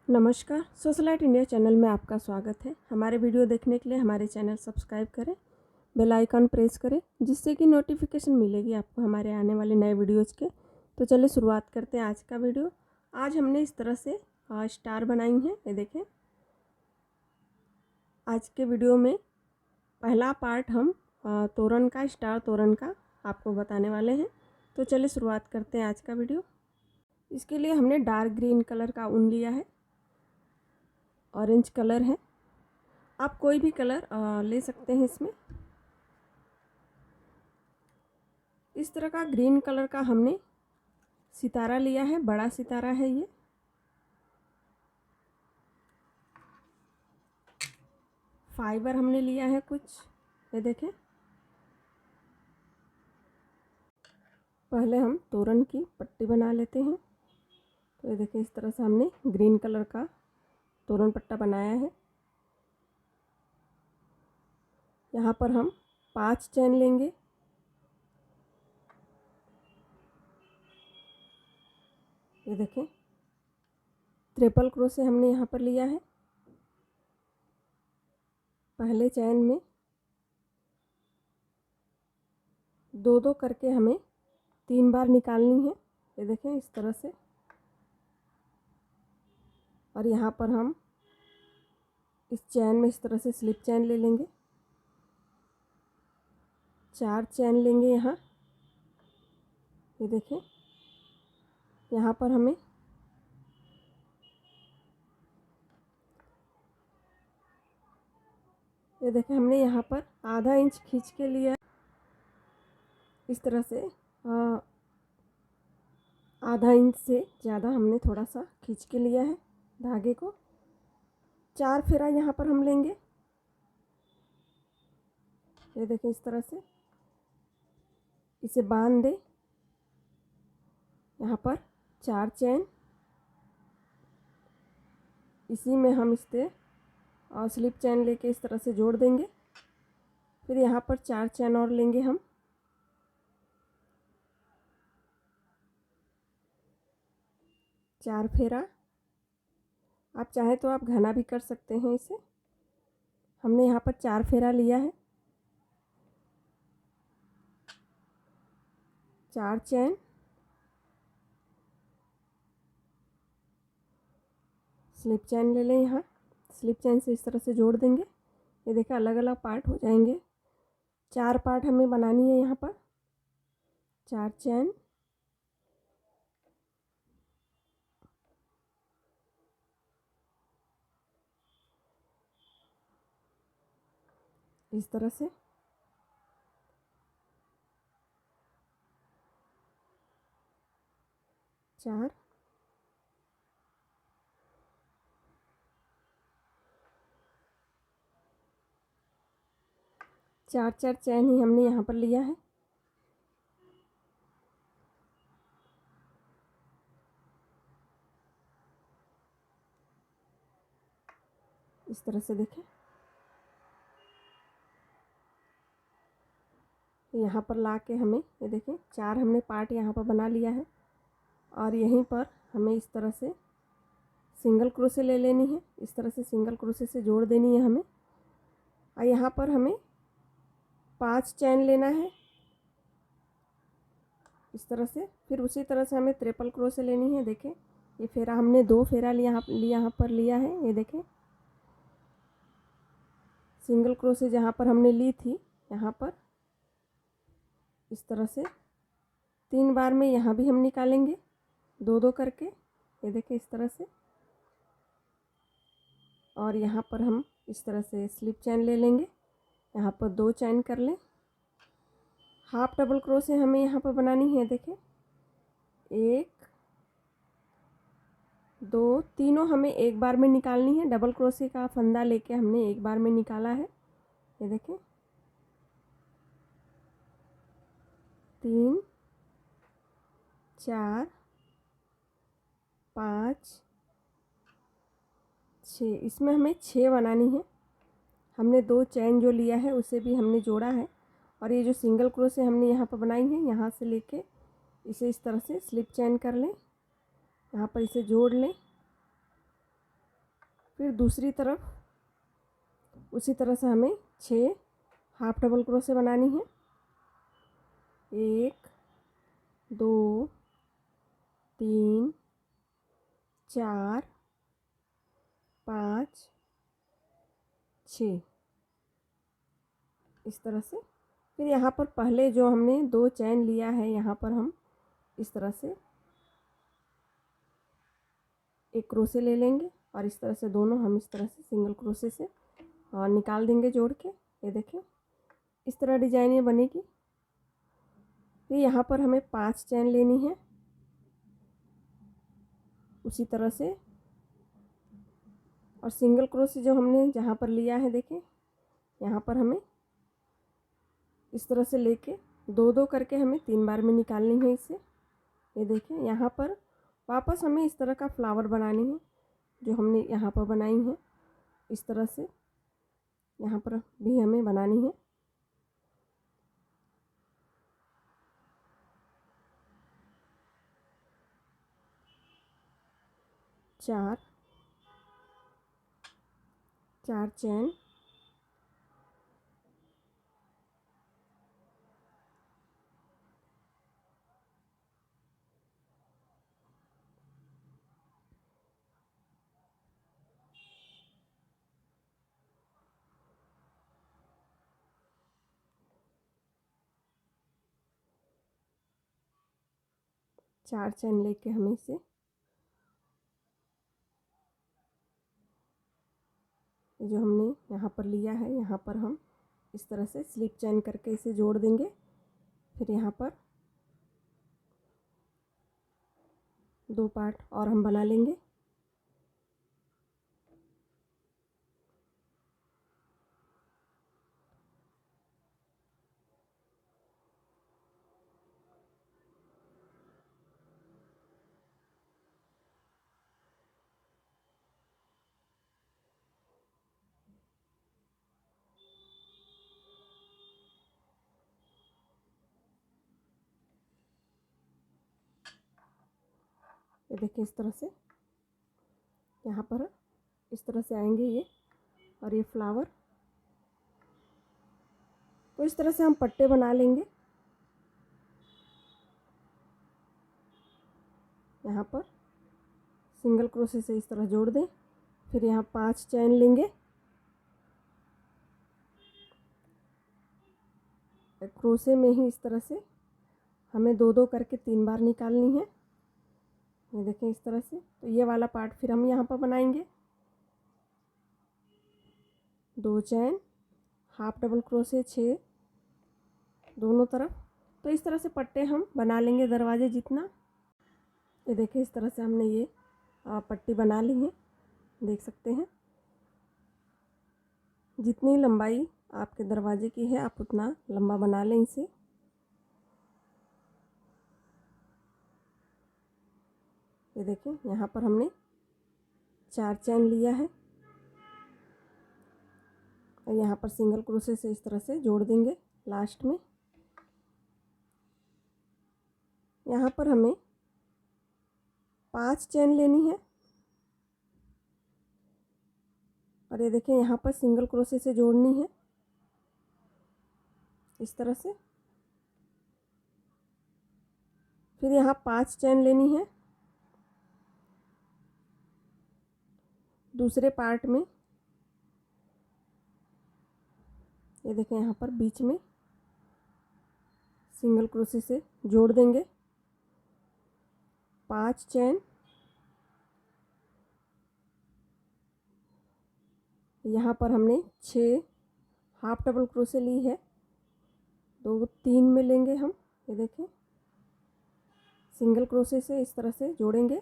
नमस्कार, socialite India channel में आपका स्वागत है। हमारे वीडियो देखने के लिए हमारे चैनल सब्सक्राइब करें, बेल आइकन प्रेस करें, जिससे कि नोटिफिकेशन मिलेगी आपको हमारे आने वाले नए वीडियोज़ के। तो चलिए शुरुआत करते हैं आज का वीडियो। आज हमने इस तरह से स्टार बनाई हैं, ये देखें। आज के वीडियो में पहला पार्ट हम तोरण का, स्टार तोरण का आपको बताने वाले हैं। तो चलिए शुरुआत करते हैं आज का वीडियो। इसके लिए हमने डार्क ग्रीन कलर का ऊन लिया है, ऑरेंज कलर है, आप कोई भी कलर ले सकते हैं इसमें। इस तरह का ग्रीन कलर का हमने सितारा लिया है, बड़ा सितारा है ये। फाइबर हमने लिया है कुछ, ये देखें। पहले हम तोरण की पट्टी बना लेते हैं। तो ये देखें, इस तरह से हमने ग्रीन कलर का तोरण पट्टा बनाया है। यहाँ पर हम 5 चैन लेंगे। ये देखें, ट्रिपल क्रोशे हमने यहाँ पर लिया है। पहले चैन में 2-2 करके हमें 3 बार निकालनी है। ये देखें, इस तरह से। और यहाँ पर हम इस चैन में इस तरह से स्लिप चैन ले लेंगे। 4 चैन लेंगे यहाँ। ये देखें, यहाँ पर हमें ये देखें, हमने यहाँ पर आधा इंच खींच के लिया। इस तरह से आधा इंच से ज़्यादा हमने थोड़ा सा खींच के लिया है धागे को। 4 फेरा यहाँ पर हम लेंगे। ये देखें, इस तरह से इसे बांध दे। यहाँ पर 4 चैन, इसी में हम इससे और स्लिप चैन लेके इस तरह से जोड़ देंगे। फिर यहाँ पर 4 चैन और लेंगे हम। चार फेरा, आप चाहें तो आप घना भी कर सकते हैं इसे। हमने यहाँ पर 4 फेरा लिया है। 4 चैन, स्लिप चैन ले लें। यहाँ स्लिप चैन से इस तरह से जोड़ देंगे। ये देखें, अलग अलग पार्ट हो जाएंगे। 4 पार्ट हमें बनानी है। यहाँ पर 4 चैन, इस तरह से। चार, चार चैन ही हमने यहाँ पर लिया है। इस तरह से देखें, यहाँ पर ला के हमें ये देखें 4 हमने पार्ट यहाँ पर बना लिया है। और यहीं पर हमें इस तरह से सिंगल क्रोशे ले लेनी है। इस तरह से सिंगल क्रोशे से जोड़ देनी है हमें। और यहाँ पर हमें 5 चैन लेना है इस तरह से। फिर उसी तरह से हमें ट्रिपल क्रोशे लेनी है। देखें, ये फेरा हमने 2 फेरा यहाँ पर लिया है। ये देखें, सिंगल क्रोशे जहाँ पर हमने ली थी, यहाँ पर इस तरह से 3 बार में यहाँ भी हम निकालेंगे 2-2 करके। ये देखें, इस तरह से। और यहाँ पर हम इस तरह से स्लिप चैन ले लेंगे। यहाँ पर 2 चैन कर लें। हाफ डबल क्रोशे हमें यहाँ पर बनानी है। देखें, 1 2 तीनों हमें एक बार में निकालनी है। डबल क्रोशे का फंदा लेके हमने एक बार में निकाला है। ये देखें, 3 4 5 6, इसमें हमें 6 बनानी है। हमने 2 चैन जो लिया है उसे भी हमने जोड़ा है। और ये जो सिंगल क्रोशे हमने यहाँ पर बनाई है, यहाँ से लेके इसे इस तरह से स्लिप चैन कर लें। यहाँ पर इसे जोड़ लें। फिर दूसरी तरफ उसी तरह से हमें 6 हाफ डबल क्रोशे बनानी है। 1 2 3 4 5 6 इस तरह से। फिर यहाँ पर पहले जो हमने 2 चैन लिया है, यहाँ पर हम इस तरह से एक क्रोशे ले लेंगे और इस तरह से दोनों हम इस तरह से सिंगल क्रोशे से और निकाल देंगे जोड़ के। ये देखें, इस तरह डिजाइन ये बनेगी। फिर यहाँ पर हमें 5 चैन लेनी है उसी तरह से, और सिंगल क्रोशे जो हमने जहाँ पर लिया है देखें, यहाँ पर हमें इस तरह से लेके 2-2 करके हमें 3 बार में निकालनी है इसे। ये देखें, यहाँ पर वापस हमें इस तरह का फ्लावर बनानी है जो हमने यहाँ पर बनाई है। इस तरह से यहाँ पर भी हमें बनानी है। चार चैन, चार चैन लेके हमें इसे जो हमने यहाँ पर लिया है, यहाँ पर हम इस तरह से स्लिप चैन करके इसे जोड़ देंगे। फिर यहाँ पर 2 पार्ट और हम बना लेंगे। ये देखिए, इस तरह से यहाँ पर इस तरह से आएंगे ये, और ये फ्लावर। तो इस तरह से हम पट्टे बना लेंगे। यहाँ पर सिंगल क्रोशे से इस तरह जोड़ दें। फिर यहाँ 5 चैन लेंगे, क्रोशे में ही इस तरह से हमें 2-2 करके 3 बार निकालनी है। ये देखें, इस तरह से। तो ये वाला पार्ट फिर हम यहाँ पर बनाएंगे। 2 चैन, हाफ डबल क्रोशे 6 दोनों तरफ। तो इस तरह से पट्टे हम बना लेंगे दरवाजे जितना। ये देखिए, इस तरह से हमने ये पट्टी बना ली है, देख सकते हैं। जितनी लंबाई आपके दरवाजे की है आप उतना लंबा बना लें इसे। ये देखिए, यहाँ पर हमने 4 चैन लिया है और यहाँ पर सिंगल क्रोशे से इस तरह से जोड़ देंगे लास्ट में। यहाँ पर हमें 5 चैन लेनी है और ये देखें, यहाँ पर सिंगल क्रोशे से जोड़नी है इस तरह से। फिर यहाँ 5 चैन लेनी है दूसरे पार्ट में। ये देखें, यहाँ पर बीच में सिंगल क्रोशे से जोड़ देंगे 5 चैन। यहाँ पर हमने 6 हाफ डबल क्रोशे ली है, 2-3 में लेंगे हम। ये देखें, सिंगल क्रोशे से इस तरह से जोड़ेंगे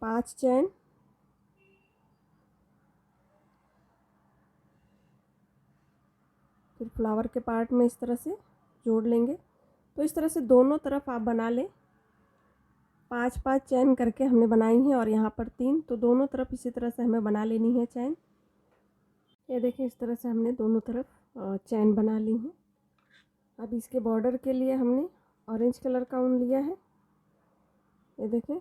5 चैन। फिर फ्लावर के पार्ट में इस तरह से जोड़ लेंगे। तो इस तरह से दोनों तरफ आप बना लें। 5-5 चैन करके हमने बनाई है और यहाँ पर 3, तो दोनों तरफ इसी तरह से हमें बना लेनी है चैन। ये देखिए, इस तरह से हमने दोनों तरफ चैन बना ली है। अब इसके बॉर्डर के लिए हमने ऑरेंज कलर का ऊन लिया है। ये देखें,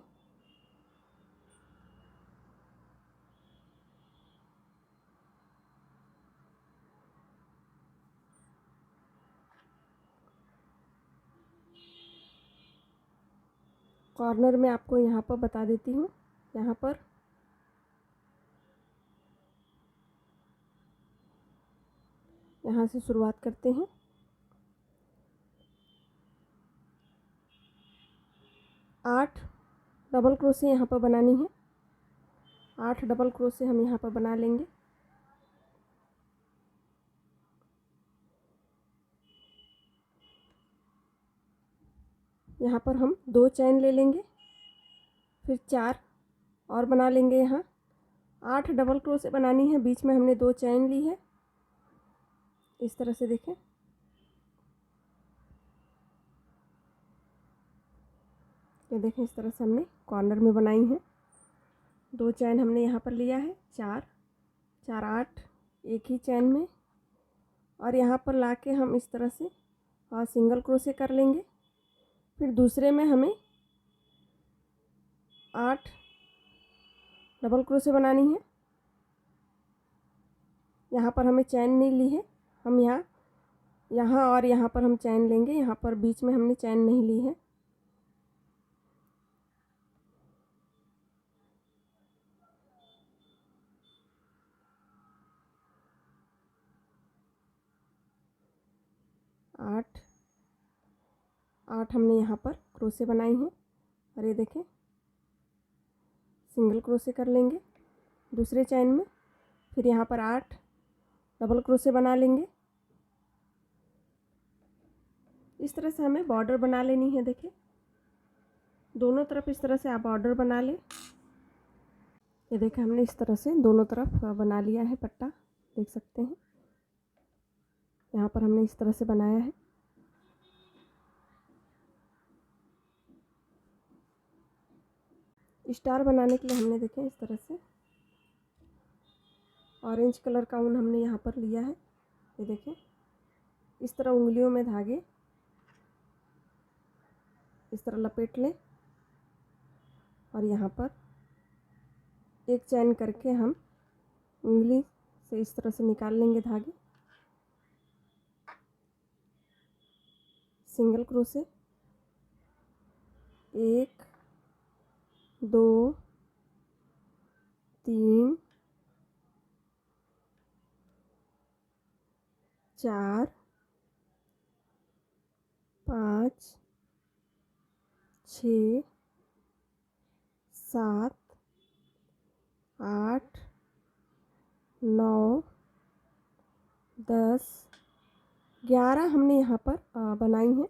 कॉर्नर में आपको यहाँ पर बता देती हूँ। यहाँ पर यहाँ से शुरुआत करते हैं। 8 डबल क्रोशे यहाँ पर बनानी है। 8 डबल क्रोशे हम यहाँ पर बना लेंगे। यहाँ पर हम 2 चैन ले लेंगे, फिर 4 और बना लेंगे। यहाँ 8 डबल क्रोशे बनानी है, बीच में हमने 2 चैन ली है। इस तरह से देखें, ये देखें, इस तरह से हमने कॉर्नर में बनाई है। 2 चैन हमने यहाँ पर लिया है, 4 4 8 एक ही चैन में, और यहाँ पर लाके हम इस तरह से सिंगल क्रोशे कर लेंगे। फिर दूसरे में हमें 8 डबल क्रोशे बनानी है। यहाँ पर हमें चैन नहीं ली है, हम यहाँ और यहाँ पर हम चैन लेंगे। यहाँ पर बीच में हमने चैन नहीं ली है। आठ हमने यहाँ पर क्रोशे बनाई हैं, और ये देखें, सिंगल क्रोशे कर लेंगे दूसरे चैन में। फिर यहाँ पर 8 डबल क्रोशे बना लेंगे। इस तरह से हमें बॉर्डर बना लेनी है। देखिए, दोनों तरफ इस तरह से आप बॉर्डर बना लें। ये देखें, हमने इस तरह से दोनों तरफ बना लिया है पट्टा, देख सकते हैं। यहाँ पर हमने इस तरह से बनाया है। स्टार बनाने के लिए हमने देखें इस तरह से ऑरेंज कलर का ऊन हमने यहाँ पर लिया है। ये देखें, इस तरह उंगलियों में धागे इस तरह लपेट लें, और यहाँ पर एक चैन करके हम उंगली से इस तरह से निकाल लेंगे धागे। सिंगल क्रोशे 1 2 3 4 5 6 7 8 9 10 11 हमने यहाँ पर बनाई हैं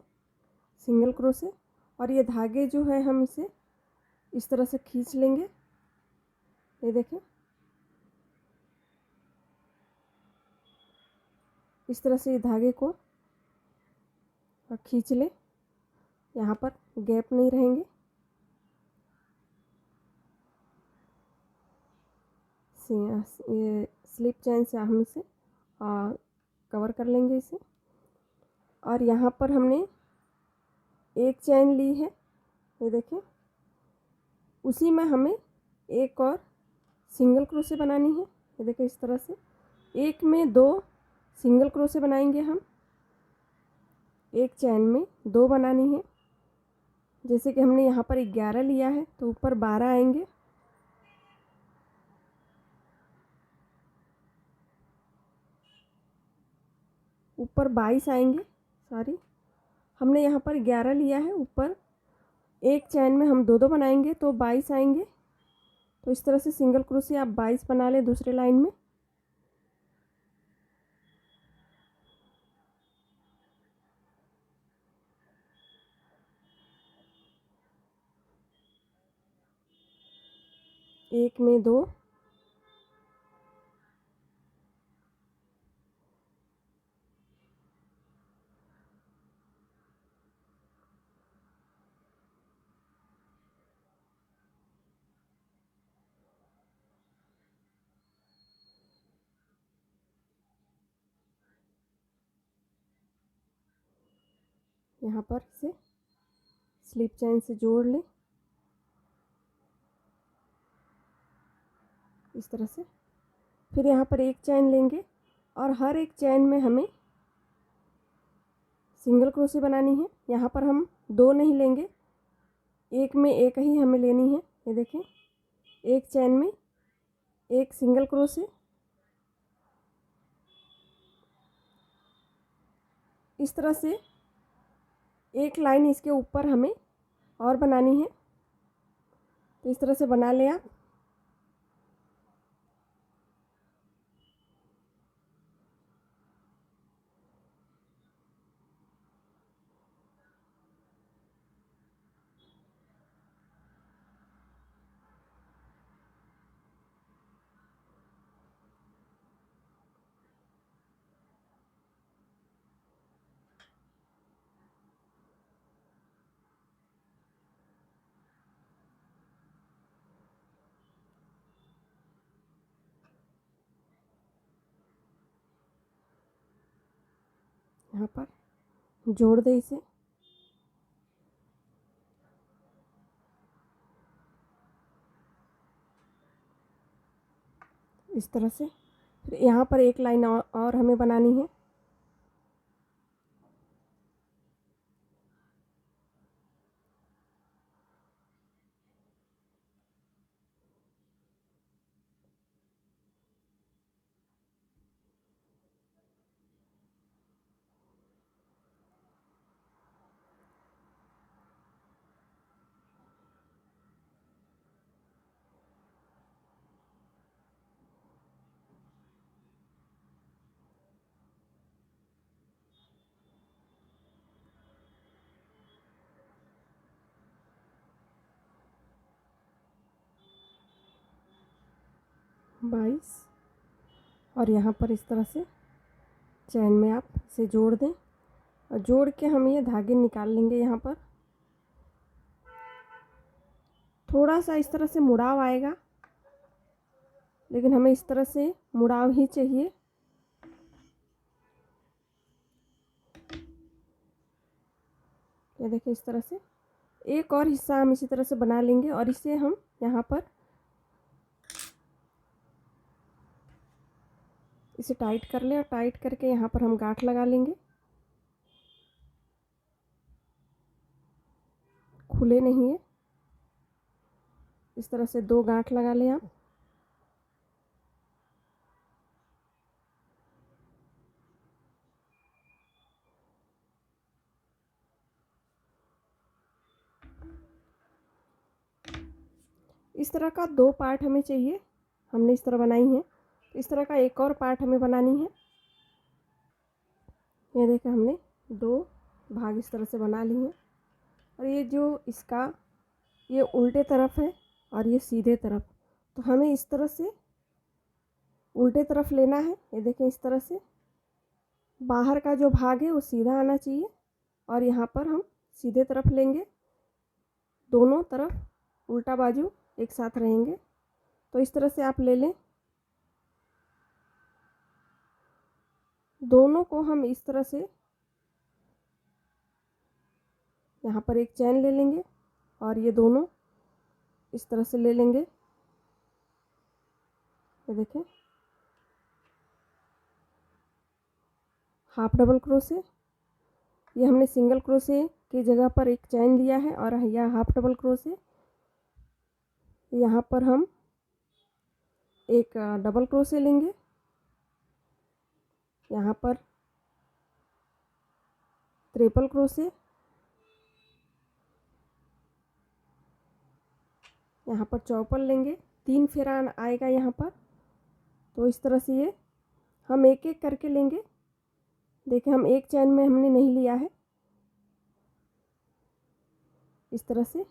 सिंगल क्रोशे। और ये धागे जो है हम इसे इस तरह से खींच लेंगे। ये देखें, इस तरह से ये धागे को खींच ले, यहाँ पर गैप नहीं रहेंगे। ये स्लिप चैन से हम इसे कवर कर लेंगे इसे। और यहाँ पर हमने एक चैन ली है, ये देखें, उसी में हमें एक और सिंगल क्रोशे बनानी है। ये देखें, इस तरह से एक में 2 सिंगल क्रोशे बनाएंगे हम, एक चैन में 2 बनानी है। जैसे कि हमने यहाँ पर 11 लिया है तो ऊपर 12 आएंगे, ऊपर 22 आएंगे। सॉरी, हमने यहाँ पर 11 लिया है, ऊपर एक चैन में हम 2 बनाएंगे तो 22 आएंगे। तो इस तरह से सिंगल क्रोशे आप 22 बना लें दूसरे लाइन में। एक में 2, यहाँ पर इसे स्लिप चैन से जोड़ लें इस तरह से। फिर यहाँ पर एक चैन लेंगे और हर एक चैन में हमें सिंगल क्रोशे बनानी है। यहाँ पर हम 2 नहीं लेंगे, एक में एक ही हमें लेनी है। ये देखें, एक चैन में एक सिंगल क्रोशे, इस तरह से एक लाइन इसके ऊपर हमें और बनानी है। तो इस तरह से बना लें आप। यहाँ पर जोड़ दें इसे। इस तरह से फिर यहाँ पर एक लाइन और हमें बनानी है। बाईस, और यहाँ पर इस तरह से चैन में आप इसे जोड़ दें और जोड़ के हम ये धागे निकाल लेंगे। यहाँ पर थोड़ा सा इस तरह से मुड़ाव आएगा, लेकिन हमें इस तरह से मुड़ाव ही चाहिए। ये देखिए, इस तरह से एक और हिस्सा हम इसी तरह से बना लेंगे और इसे हम यहाँ पर इसे टाइट कर लें और टाइट करके यहाँ पर हम गांठ लगा लेंगे। खुले नहीं है, इस तरह से 2 गांठ लगा लें आप। इस तरह का 2 पार्ट हमें चाहिए, हमने इस तरह बनाई है। इस तरह का एक और पार्ट हमें बनानी है। ये देखिए, हमने 2 भाग इस तरह से बना लिए हैं और ये जो इसका ये उल्टे तरफ है और ये सीधे तरफ, तो हमें इस तरह से उल्टे तरफ लेना है। ये देखें, इस तरह से बाहर का जो भाग है वो सीधा आना चाहिए और यहाँ पर हम सीधे तरफ लेंगे। दोनों तरफ उल्टा बाजू एक साथ रहेंगे। तो इस तरह से आप ले लें। दोनों को हम इस तरह से यहाँ पर एक चैन ले लेंगे और ये दोनों इस तरह से ले लेंगे। ये देखें, हाफ डबल क्रोशे, ये हमने सिंगल क्रोशे की जगह पर एक चैन लिया है और यह हाफ डबल क्रोशे। यहाँ पर हम एक डबल क्रोशे लेंगे, यहाँ पर ट्रिपल क्रोशे, यहाँ पर चौपल लेंगे। 3 फेरा आएगा यहाँ पर। तो इस तरह से ये हम एक एक करके लेंगे। देखिए, हम एक चैन में हमने नहीं लिया है। इस तरह से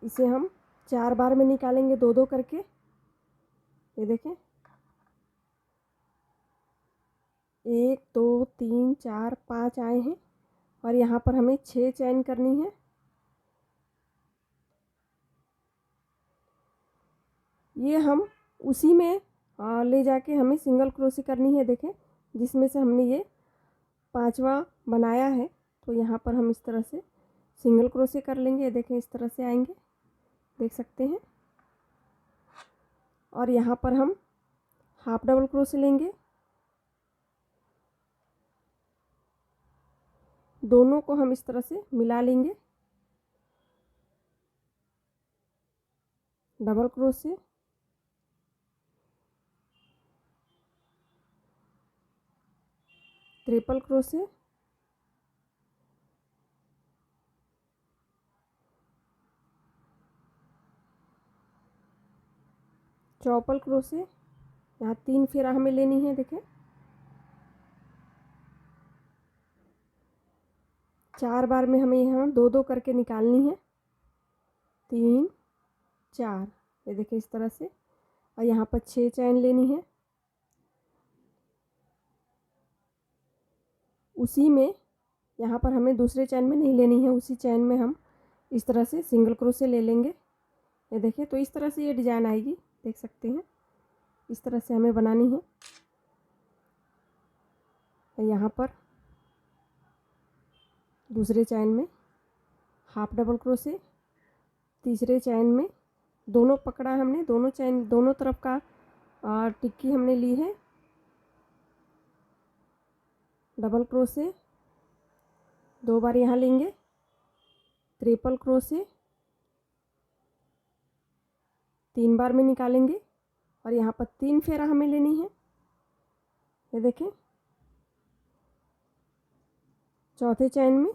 इसे हम 4 बार में निकालेंगे, 2-2 करके। ये देखें, 1 2 3 4 5 आए हैं और यहाँ पर हमें 6 चैन करनी है। ये हम उसी में ले जाके हमें सिंगल क्रोशे करनी है। देखें, जिसमें से हमने ये 5वां बनाया है, तो यहाँ पर हम इस तरह से सिंगल क्रोशे कर लेंगे। देखें, इस तरह से आएंगे, देख सकते हैं। और यहाँ पर हम हाफ डबल क्रोशे लेंगे। दोनों को हम इस तरह से मिला लेंगे। Double crochet, triple crochet, Chaupal crochet. यहाँ 3 फेरा हमें लेनी है। देखें 4 बार में हमें यहाँ 2-2 करके निकालनी है। 3 4, ये देखिए इस तरह से। और यहाँ पर 6 चैन लेनी है। उसी में यहाँ पर हमें दूसरे चैन में नहीं लेनी है, उसी चैन में हम इस तरह से सिंगल क्रोशे ले लेंगे। ये देखिए, तो इस तरह से ये डिज़ाइन आएगी, देख सकते हैं। इस तरह से हमें बनानी है। यहाँ पर दूसरे चैन में हाफ डबल क्रोशे, तीसरे चैन में दोनों पकड़ा हमने, दोनों चैन दोनों तरफ का टिक्की हमने ली है। डबल क्रोशे 2 बार यहाँ लेंगे, ट्रिपल क्रोशे 3 बार में निकालेंगे और यहाँ पर 3 फेरा हमें लेनी है। ये देखें, चौथे चैन में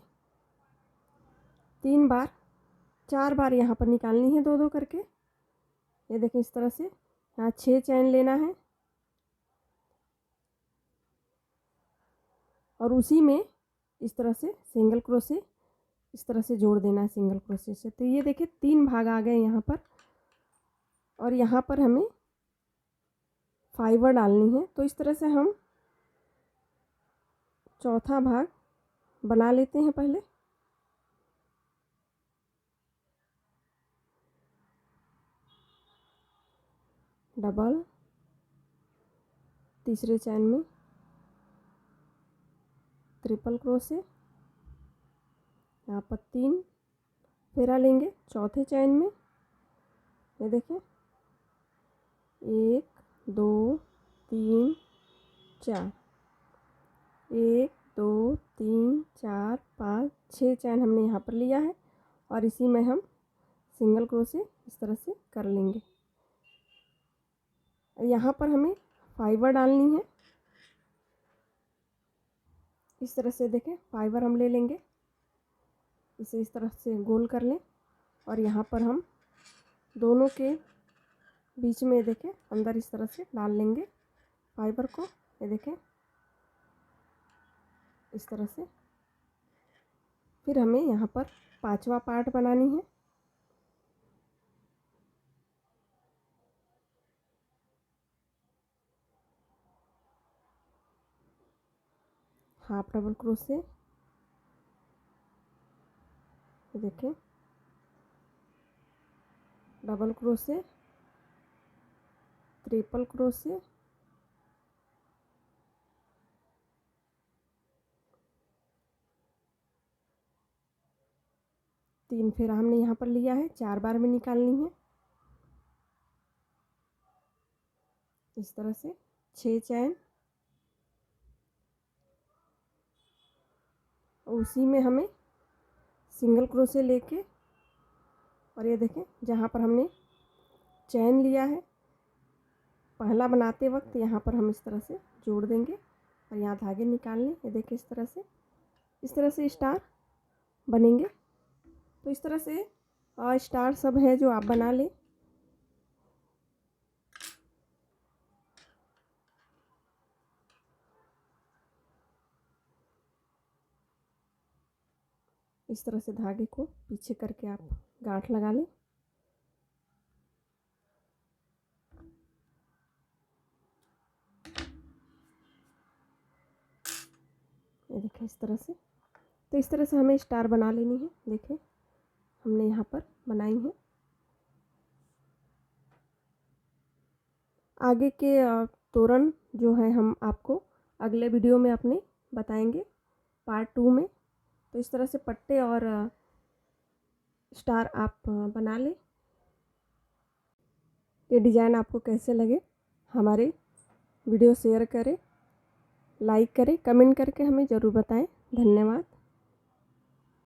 3 बार, 4 बार यहाँ पर निकालनी है 2-2 करके। ये देखें इस तरह से। यहाँ 6 चैन लेना है और उसी में इस तरह से सिंगल क्रोशे इस तरह से जोड़ देना है सिंगल क्रोशे से। तो ये देखिए 3 भाग आ गए यहाँ पर। और यहाँ पर हमें फाइबर डालनी है। तो इस तरह से हम चौथा भाग बना लेते हैं पहले। डबल, तीसरे चैन में ट्रिपल क्रोशे, यहाँ पर 3 फेरा लेंगे चौथे चैन में। ये देखिए 1 2 3 4, 1 2 3 4 5 6 चैन हमने यहाँ पर लिया है और इसी में हम सिंगल क्रोशे इस तरह से कर लेंगे। यहाँ पर हमें फाइबर डालनी है। इस तरह से देखें, फाइबर हम ले लेंगे, इसे इस तरह से गोल कर लें और यहाँ पर हम दोनों के बीच में देखें अंदर इस तरह से डाल लेंगे फाइबर को। ये देखें इस तरह से। फिर हमें यहाँ पर 5वां पार्ट बनानी है। हाफ डबल क्रोशे, ये देखें डबल क्रोशे, ट्रिपल क्रोशे, तीन फेरा हमने यहाँ पर लिया है, 4 बार में निकालनी है। इस तरह से 6 चैन, उसी में हमें सिंगल क्रोशे लेके और ये देखें जहाँ पर हमने चैन लिया है पहला बनाते वक्त यहाँ पर हम इस तरह से जोड़ देंगे और यहाँ धागे निकाल लें। ये देखिए इस तरह से स्टार बनेंगे। तो इस तरह से स्टार सब है जो आप बना लें। इस तरह से धागे को पीछे करके आप गांठ लगा लें। ये देखें इस तरह से। तो इस तरह से हमें स्टार बना लेनी है। देखें हमने यहाँ पर बनाई है। आगे के तोरण जो है हम आपको अगले वीडियो में अपने बताएंगे पार्ट 2 में। तो इस तरह से पट्टे और स्टार आप बना लें। ये डिज़ाइन आपको कैसे लगे हमारे वीडियो शेयर करें, लाइक करें, कमेंट करके हमें ज़रूर बताएं। धन्यवाद।